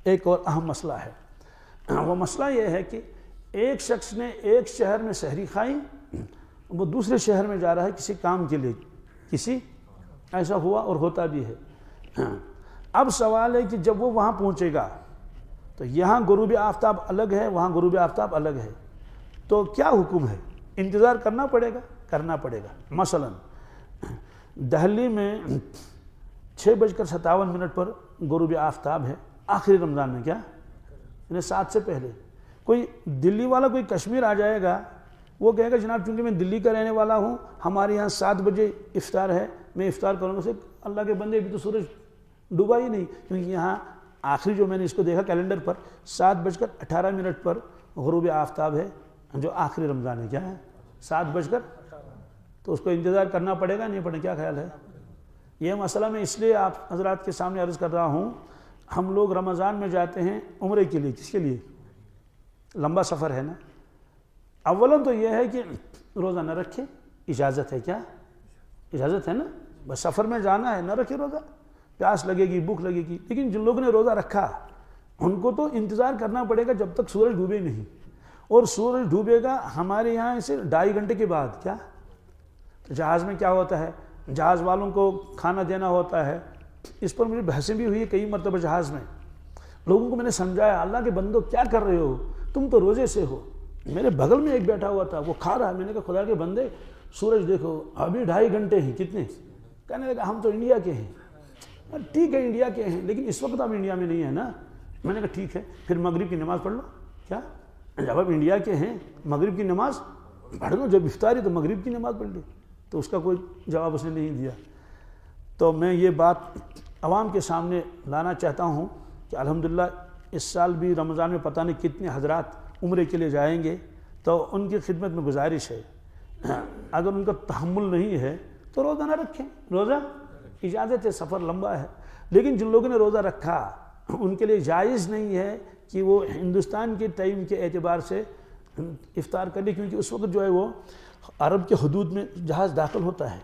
ایک اور اہم مسئلہ ہے، وہ مسئلہ یہ ہے کہ ایک شخص نے ایک شہر میں سحری کھائی، وہ دوسرے شہر میں جا رہا ہے کسی کام کے لیے، ایسا ہوا اور ہوتا بھی ہے۔ اب سوال ہے کہ جب وہ وہاں پہنچے گا تو یہاں غروب آفتاب الگ ہے، وہاں غروب آفتاب الگ ہے، تو کیا حکم ہے؟ انتظار کرنا پڑے گا؟ کرنا پڑے گا۔ مثلا دہلی میں 6:57 پر غروب آفتاب ہے آخری رمضان میں، کیا یعنی 7 سے پہلے۔ کوئی دلی والا کوئی کشمیر آ جائے گا، وہ کہے گا جناب چونکہ میں دلی کا رہنے والا ہوں، ہمارے یہاں 7 بجے افطار ہے، میں افطار کروں گا۔ اللہ کے بندے ابھی تو سورج ڈوبا ہی نہیں، کیونکہ یہاں آخری جو میں نے اس کو دیکھا کیلنڈر پر 7:18 پر غروب آفتاب ہے، جو آخری رمضان ہے، کیا ہے 7:00، تو اس کو انتظار کرنا پڑے گا نہیں پڑے؟ کیا خیال ہے؟ یہ مسئلہ میں اس لیے آپ حضرات کے سامنے عرض کر رہا ہوں، ہم لوگ رمضان میں جاتے ہیں عمرے کے لیے، کس کے لیے؟ لمبا سفر ہے نا۔ اولاً تو یہ ہے کہ روزہ نہ رکھے، اجازت ہے، کیا اجازت ہے نا، بس سفر میں جانا ہے، نہ رکھے روزہ، پیاس لگے گی، بھوک لگے گی۔ لیکن جن لوگوں نے روزہ رکھا ان کو تو انتظار کرنا پڑے گا جب تک سورج ڈوبے نہیں، اور سورج ڈوبے گا ہمارے یہاں سے 2.5 گھنٹے کے بعد، کیا؟ جہاز میں کیا ہوتا ہے، جہاز والوں کو کھانا دینا ہوتا ہے، اس پر مجھے بحثیں بھی ہوئی کئی مرتبہ جہاز میں۔ لوگوں کو میں نے سمجھایا، اللہ کے بندو کیا کر رہے ہو، تم تو روزے سے ہو۔ میرے بغل میں ایک بیٹھا ہوا تھا، وہ کھا رہا، میں نے کہا خدا کے بندے سورج دیکھو ابھی 2.5 گھنٹے ہیں، کتنے؟ کہنے لگا ہم تو انڈیا کے ہیں۔ ٹھیک ہے انڈیا کے ہیں، لیکن اس وقت آپ انڈیا میں نہیں ہیں نا۔ میں نے کہا ٹھیک ہے، پھر مغرب کی نماز پڑھ لو۔ کیا جب آپ انڈیا کے ہیں مغرب کی نماز پڑھ لو، جب افطاری تو مغرب کی نماز پڑھ لی۔ تو اس کا کوئی جواب اس نے نہیں دیا۔ تو میں یہ بات عوام کے سامنے لانا چاہتا ہوں کہ الحمدللہ اس سال بھی رمضان میں پتہ نہیں کتنے حضرات عمرے کے لیے جائیں گے، تو ان کی خدمت میں گزارش ہے، اگر ان کا تحمل نہیں ہے تو روزہ نہ رکھیں۔ روزہ اجازت ہے، سفر لمبا ہے، لیکن جن لوگوں نے روزہ رکھا ان کے لیے جائز نہیں ہے کہ وہ ہندوستان کے ٹائم کے اعتبار سے افطار کر لیں، کیونکہ اس وقت جو ہے وہ عرب کے حدود میں جہاز داخل ہوتا ہے۔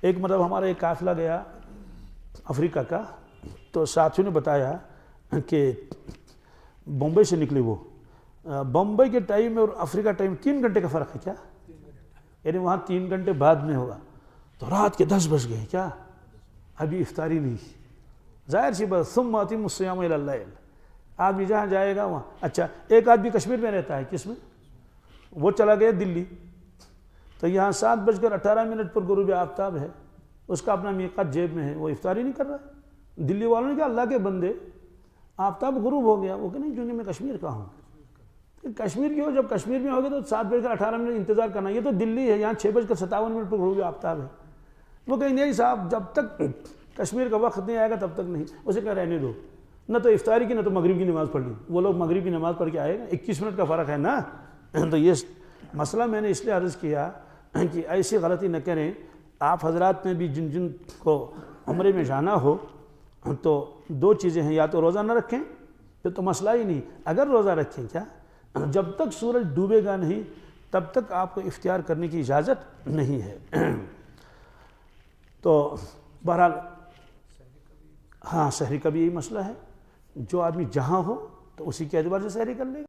ایک مرتبہ ہمارا ایک قافلہ گیا افریقہ کا، تو ساتھیوں نے بتایا کہ بمبئی سے نکلے، وہ بمبئی کے ٹائم اور افریقہ ٹائم 3 گھنٹے کا فرق ہے، کیا یعنی وہاں 3 گھنٹے بعد میں ہوگا، تو رات کے 10 بج گئے، کیا ابھی افطاری نہیں۔ ظاہر سی بات، ثم اتموا الصیام الی اللیل، آدمی جہاں جائے گا وہاں۔ اچھا ایک آدمی کشمیر میں رہتا ہے، کس میں؟ وہ چلا گیا دلی، تو یہاں 7:18 پر غروب آفتاب ہے، اس کا اپنا میقات جیب میں ہے، وہ افطاری نہیں کر رہا ہے۔ دلی والوں نے کہا اللہ کے بندے آفتاب غروب ہو گیا، وہ کہ نہیں چونکہ میں کشمیر کا ہوں۔ کشمیر کی ہو، جب کشمیر میں ہوگے تو 7:18 انتظار کرنا، یہ تو دلی ہے، یہاں 6:57 پر غروب آفتاب ہے۔ وہ کہیں نہیں صاحب جب تک کشمیر کا وقت نہیں آئے گا تب تک نہیں۔ اسے کہا رہنے دو، نہ تو افطاری کی نہ تو مغرب کی نماز پڑھ لی۔ وہ لوگ مغرب کی نماز پڑھ کے آئے گا، 21 منٹ کا فرق ہے نا۔ تو یہ مسئلہ میں نے اس لیے عرض کیا کہ ایسی غلطی نہ کریں۔ آپ حضرات میں بھی جن جن کو عمرے میں جانا ہو تو 2 چیزیں ہیں، یا تو روزہ نہ رکھیں، پھر تو مسئلہ ہی نہیں۔ اگر روزہ رکھیں، کیا جب تک سورج ڈوبے گا نہیں تب تک آپ کو افطار کرنے کی اجازت نہیں ہے۔ تو بہرحال ہاں سحری کا بھی یہی مسئلہ ہے، جو آدمی جہاں ہو تو اسی کے اعتبار سے سحری کر لے گا۔